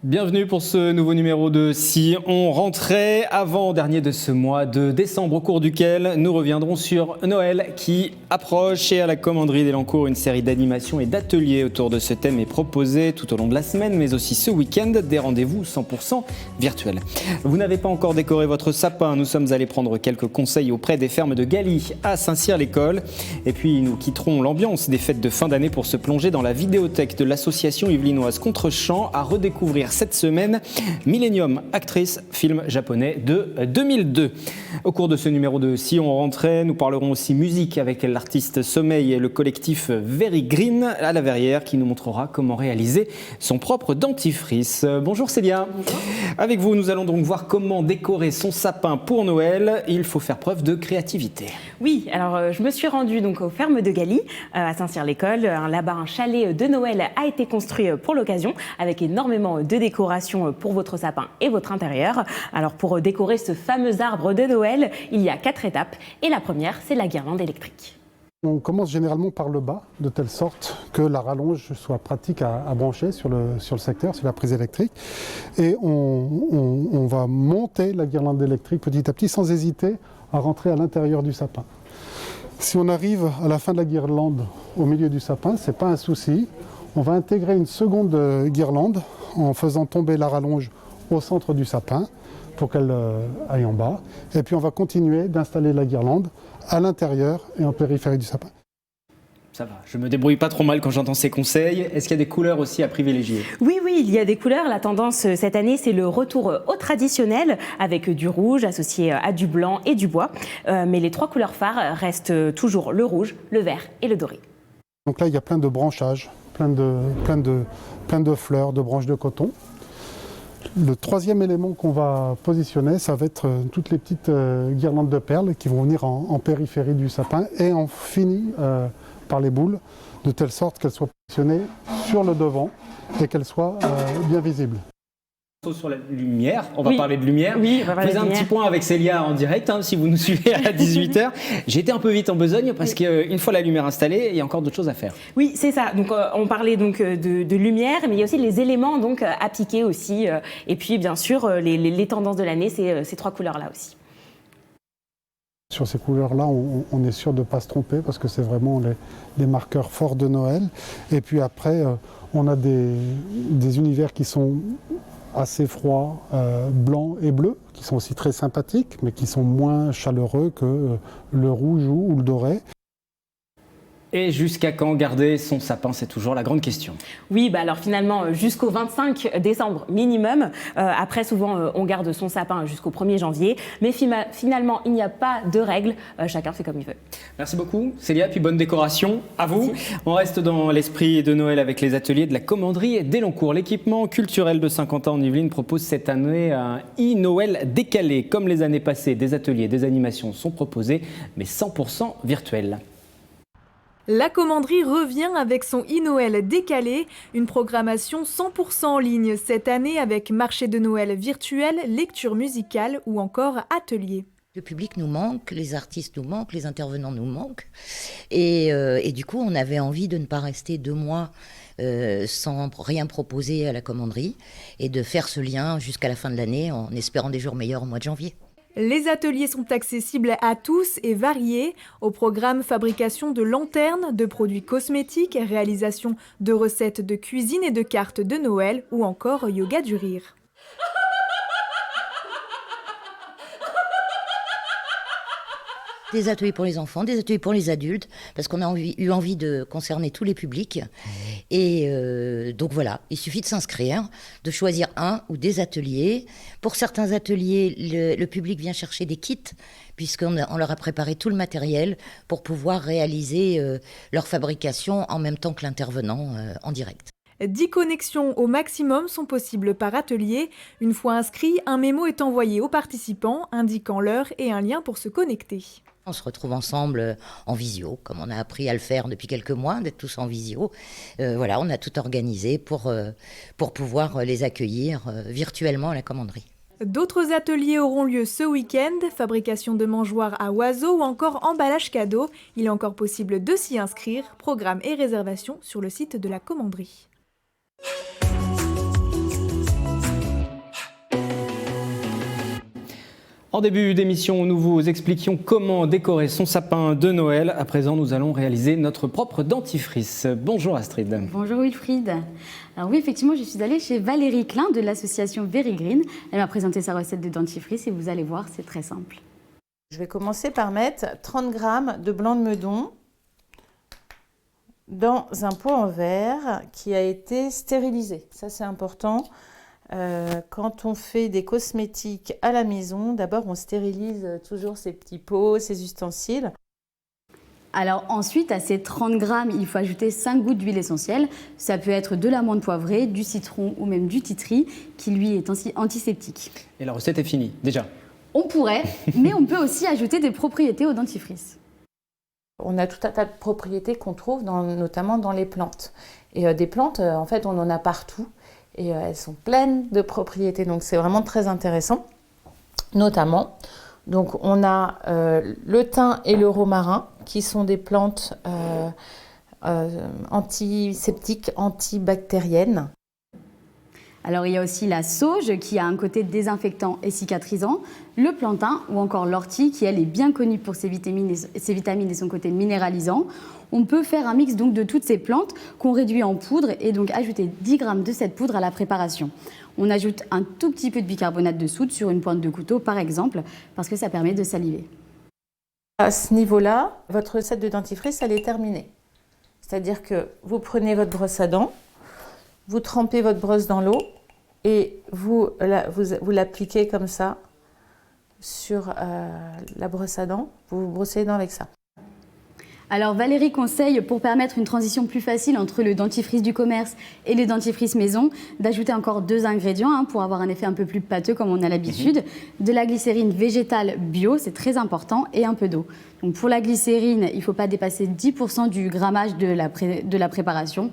Bienvenue pour ce nouveau numéro de Si on rentrait, avant-dernier de ce mois de décembre, au cours duquel nous reviendrons sur Noël qui approche. Et à la Commanderie d'Elancourt, une série d'animations et d'ateliers autour de ce thème est proposée tout au long de la semaine, mais aussi ce week-end, des rendez-vous 100% virtuels. Vous n'avez pas encore décoré votre sapin, nous sommes allés prendre quelques conseils auprès des fermes de Galy à Saint-Cyr-l'École. Et puis nous quitterons l'ambiance des fêtes de fin d'année pour se plonger dans la vidéothèque de l'association yvelinoise Contre-Champ à redécouvrir cette semaine Millennium, actrice, film japonais de 2002. Au cours de ce numéro de Si on rentrait, nous parlerons aussi musique avec l'artiste Sommeil et le collectif Very Green à la Verrière qui nous montrera comment réaliser son propre dentifrice. Bonjour Célia. Bonjour. Avec vous, nous allons donc voir comment décorer son sapin pour Noël. Il faut faire preuve de créativité. Oui, alors je me suis rendue donc aux fermes de Galy à Saint-Cyr-l'École. Là-bas, un chalet de Noël a été construit pour l'occasion avec énormément de décoration pour votre sapin et votre intérieur. Alors pour décorer ce fameux arbre de Noël, il y a 4 étapes et la première, c'est la guirlande électrique. On commence généralement par le bas, de telle sorte que la rallonge soit pratique à brancher sur le secteur, sur la prise électrique. Et on va monter la guirlande électrique petit à petit sans hésiter à rentrer à l'intérieur du sapin. Si on arrive à la fin de la guirlande au milieu du sapin, ce n'est pas un souci. On va intégrer une seconde guirlande en faisant tomber la rallonge au centre du sapin pour qu'elle aille en bas. Et puis on va continuer d'installer la guirlande à l'intérieur et en périphérie du sapin. Ça va, je me débrouille pas trop mal quand j'entends ces conseils. Est-ce qu'il y a des couleurs aussi à privilégier ? Oui, il y a des couleurs. La tendance cette année, c'est le retour au traditionnel avec du rouge associé à du blanc et du bois. Mais les 3 couleurs phares restent toujours le rouge, le vert et le doré. Donc là, il y a plein de branchages, plein de fleurs, de branches de coton. Le troisième élément qu'on va positionner, ça va être toutes les petites guirlandes de perles qui vont venir en périphérie du sapin et on finit par les boules, de telle sorte qu'elles soient positionnées sur le devant et qu'elles soient bien visibles. Sur la lumière, on va parler de lumière. Oui, on va parler de lumière. un petit point avec Célia en direct, si vous nous suivez à 18h. J'ai été un peu vite en besogne parce qu'une fois la lumière installée, il y a encore d'autres choses à faire. Oui, c'est ça. Donc, on parlait donc de lumière, mais il y a aussi les éléments donc appliqués aussi. Et puis, bien sûr, les tendances de l'année, c'est ces 3 couleurs-là aussi. Sur ces couleurs-là, on est sûr de ne pas se tromper parce que c'est vraiment les marqueurs forts de Noël. Et puis après, on a des univers qui sont assez froids, blancs et bleus, qui sont aussi très sympathiques, mais qui sont moins chaleureux que le rouge ou le doré. Et jusqu'à quand garder son sapin, c'est toujours la grande question. Oui, alors finalement, jusqu'au 25 décembre minimum. Après, souvent, on garde son sapin jusqu'au 1er janvier. Mais finalement, il n'y a pas de règles. Chacun fait comme il veut. Merci beaucoup, Célia. Puis bonne décoration à vous. Merci. On reste dans l'esprit de Noël avec les ateliers de la Commanderie d'Elancourt. L'équipement culturel de Saint-Quentin en Yvelines propose cette année un e-Noël décalé. Comme les années passées, des ateliers, des animations sont proposés, mais 100% virtuels. La Commanderie revient avec son e-Noël décalé, une programmation 100% en ligne cette année avec marché de Noël virtuel, lecture musicale ou encore atelier. Le public nous manque, les artistes nous manquent, les intervenants nous manquent. Et du coup, on avait envie de ne pas rester 2 mois sans rien proposer à la Commanderie et de faire ce lien jusqu'à la fin de l'année en espérant des jours meilleurs au mois de janvier. Les ateliers sont accessibles à tous et variés. Au programme fabrication de lanternes, de produits cosmétiques, réalisation de recettes de cuisine et de cartes de Noël ou encore yoga du rire. Des ateliers pour les enfants, des ateliers pour les adultes, parce qu'on a eu envie de concerner tous les publics. Et donc voilà, il suffit de s'inscrire, de choisir un ou des ateliers. Pour certains ateliers, le public vient chercher des kits, puisqu'on leur a préparé tout le matériel pour pouvoir réaliser leur fabrication en même temps que l'intervenant en direct. 10 connexions au maximum sont possibles par atelier. Une fois inscrit, un mémo est envoyé aux participants indiquant l'heure et un lien pour se connecter. On se retrouve ensemble en visio, comme on a appris à le faire depuis quelques mois, d'être tous en visio. Voilà, on a tout organisé pour pouvoir les accueillir virtuellement à la Commanderie. D'autres ateliers auront lieu ce week-end, fabrication de mangeoires à oiseaux ou encore emballage cadeau. Il est encore possible de s'y inscrire. Programme et réservation sur le site de la Commanderie. En début d'émission, nous vous expliquions comment décorer son sapin de Noël. À présent, nous allons réaliser notre propre dentifrice. Bonjour Astrid. Bonjour Wilfried. Alors oui, effectivement, je suis allée chez Valérie Klein de l'association Very Green. Elle m'a présenté sa recette de dentifrice et vous allez voir, c'est très simple. Je vais commencer par mettre 30 g de blanc de meudon dans un pot en verre qui a été stérilisé. Ça, c'est important. Quand on fait des cosmétiques à la maison, d'abord, on stérilise toujours ces petits pots, ces ustensiles. Alors ensuite, à ces 30 grammes, il faut ajouter 5 gouttes d'huile essentielle. Ça peut être de l'amande poivrée, du citron ou même du titri, qui lui est antiseptique. Et la recette est finie, déjà. On pourrait, mais on peut aussi ajouter des propriétés au dentifrice. On a tout un tas de propriétés qu'on trouve notamment dans les plantes. Et des plantes, en fait, on en a partout. Et elles sont pleines de propriétés. Donc c'est vraiment très intéressant. Notamment, donc on a le thym et le romarin, qui sont des plantes antiseptiques, antibactériennes. Alors il y a aussi la sauge qui a un côté désinfectant et cicatrisant, le plantain ou encore l'ortie qui elle est bien connue pour ses vitamines et son côté minéralisant. On peut faire un mix donc de toutes ces plantes qu'on réduit en poudre et donc ajouter 10 g de cette poudre à la préparation. On ajoute un tout petit peu de bicarbonate de soude sur une pointe de couteau par exemple parce que ça permet de saliver. À ce niveau-là, votre recette de dentifrice elle est terminée. C'est-à-dire que vous prenez votre brosse à dents, vous trempez votre brosse dans l'eau et vous l'appliquez comme ça sur la brosse à dents. Vous vous brossez les dents avec ça. Alors Valérie conseille, pour permettre une transition plus facile entre le dentifrice du commerce et le dentifrice maison, d'ajouter encore 2 ingrédients pour avoir un effet un peu plus pâteux comme on a l'habitude. De la glycérine végétale bio, c'est très important, et un peu d'eau. Donc pour la glycérine, il ne faut pas dépasser 10% du grammage de la préparation.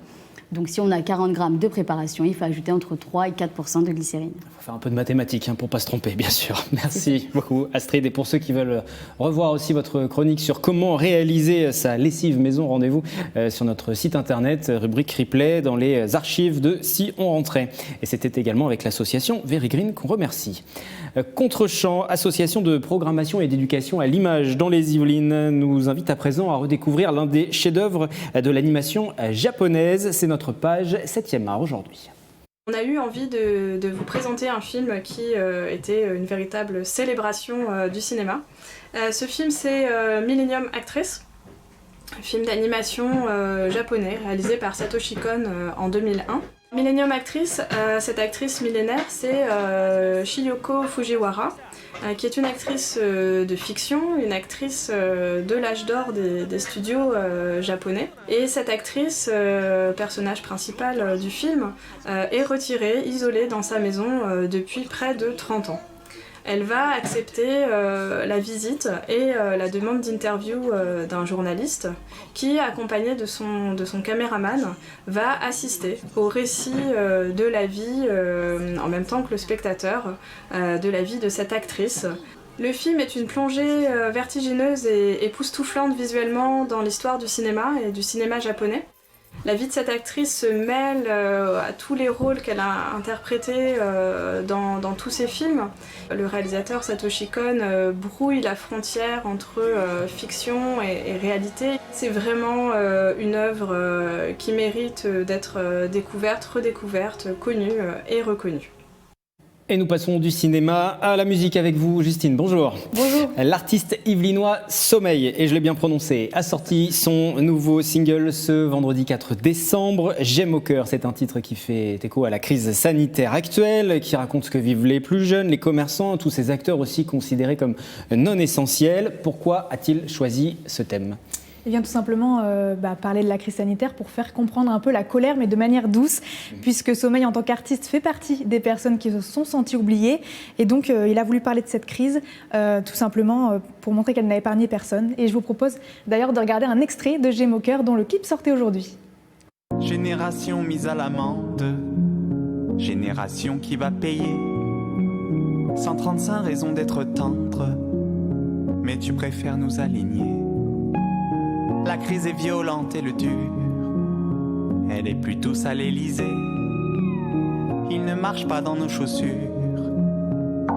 Donc si on a 40 grammes de préparation, il faut ajouter entre 3 et 4% de glycérine. Il faut faire un peu de mathématiques pour ne pas se tromper, bien sûr. Merci beaucoup Astrid. Et pour ceux qui veulent revoir aussi votre chronique sur comment réaliser sa lessive maison, rendez-vous sur notre site internet, rubrique replay, dans les archives de Si on rentrait. Et c'était également avec l'association Very Green qu'on remercie. Contre-champ, association de programmation et d'éducation à l'image dans les Yvelines, nous invite à présent à redécouvrir l'un des chefs-d'œuvre de l'animation japonaise. C'est notre page 7e art aujourd'hui. On a eu envie de vous présenter un film qui était une véritable célébration du cinéma. Ce film, c'est Millennium Actress, un film d'animation japonais réalisé par Satoshi Kon en 2001. Millennium Actress, cette actrice millénaire, c'est Chiyoko Fujiwara, qui est une actrice de fiction, une actrice de l'âge d'or des studios japonais. Et cette actrice, personnage principal du film, est retirée, isolée dans sa maison depuis près de 30 ans. Elle va accepter la visite et la demande d'interview d'un journaliste qui, accompagné de son caméraman, va assister au récit de la vie, en même temps que le spectateur, de la vie de cette actrice. Le film est une plongée vertigineuse et époustouflante visuellement dans l'histoire du cinéma et du cinéma japonais. La vie de cette actrice se mêle à tous les rôles qu'elle a interprétés dans tous ses films. Le réalisateur Satoshi Kon brouille la frontière entre fiction et réalité. C'est vraiment une œuvre qui mérite d'être découverte, redécouverte, connue et reconnue. Et nous passons du cinéma à la musique avec vous, Justine. Bonjour. Bonjour. L'artiste yvelinois Sommeil, et je l'ai bien prononcé, a sorti son nouveau single ce vendredi 4 décembre. J'aime au cœur, c'est un titre qui fait écho à la crise sanitaire actuelle, qui raconte ce que vivent les plus jeunes, les commerçants, tous ces acteurs aussi considérés comme non essentiels. Pourquoi a-t-il choisi ce thème ? Eh bien, tout simplement parler de la crise sanitaire pour faire comprendre un peu la colère, mais de manière douce, puisque Sommeil, en tant qu'artiste, fait partie des personnes qui se sont senties oubliées. Et donc, il a voulu parler de cette crise, tout simplement pour montrer qu'elle n'a épargné personne. Et je vous propose d'ailleurs de regarder un extrait de J'aime au cœur, dont le clip sortait aujourd'hui. Génération mise à l'amende, génération qui va payer. 135 raisons d'être tendre, mais tu préfères nous aligner. La crise est violente et le dur, elle est plus douce à l'Élysée. Il ne marche pas dans nos chaussures,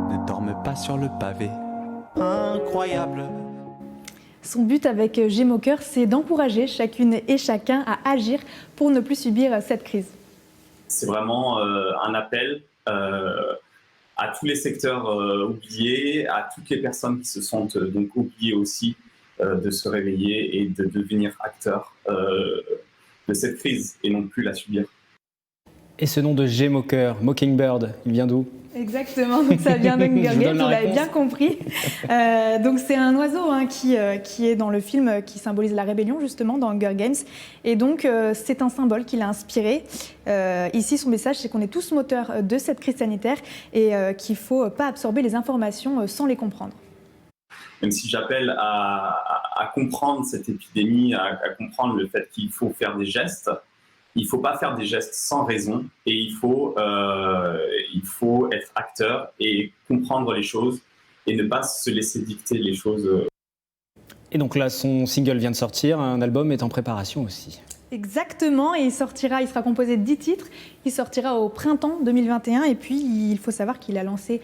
ne dorme pas sur le pavé. incroyable. Son but avec J'aime au cœur, c'est d'encourager chacune et chacun à agir pour ne plus subir cette crise. C'est vraiment un appel à tous les secteurs oubliés, à toutes les personnes qui se sentent donc oubliées aussi, de se réveiller et de devenir acteurs de cette crise et non plus la subir. Et ce nom de J'aime au cœur, Mockingbird, il vient d'où ? Exactement, donc ça vient d'Hunger Games, vous l'avez bien compris. Donc c'est un oiseau qui est dans le film, qui symbolise la rébellion justement dans Hunger Games. Et donc c'est un symbole qui l'a inspiré. Ici son message, c'est qu'on est tous moteurs de cette crise sanitaire et qu'il ne faut pas absorber les informations sans les comprendre. Même si j'appelle à comprendre cette épidémie, à comprendre le fait qu'il faut faire des gestes, il ne faut pas faire des gestes sans raison et il faut être acteur et comprendre les choses et ne pas se laisser dicter les choses. Et donc là, son single vient de sortir, un album est en préparation aussi. Exactement, et il sera composé de 10 titres, il sortira au printemps 2021 et puis il faut savoir qu'il a lancé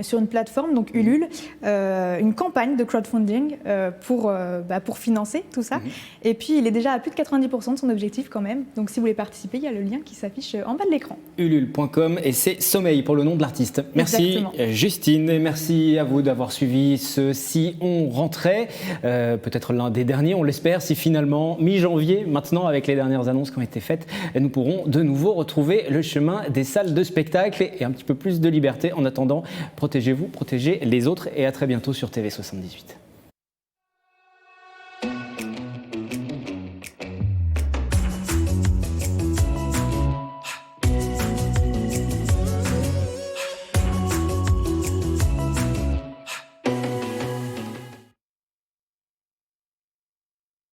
sur une plateforme, donc Ulule, une campagne de crowdfunding pour financer tout ça. Et puis il est déjà à plus de 90% de son objectif quand même, donc si vous voulez participer, il y a le lien qui s'affiche en bas de l'écran. Ulule.com et c'est Sommeil pour le nom de l'artiste. Merci Exactement. Justine et merci à vous d'avoir suivi ce Si on rentrait, peut-être l'un des derniers, on l'espère, si finalement mi-janvier, maintenant avec les dernières annonces qui ont été faites, nous pourrons de nouveau retrouver le chemin des salles de spectacle et un petit peu plus de liberté. En attendant, protégez-vous, protégez les autres et à très bientôt sur TV78.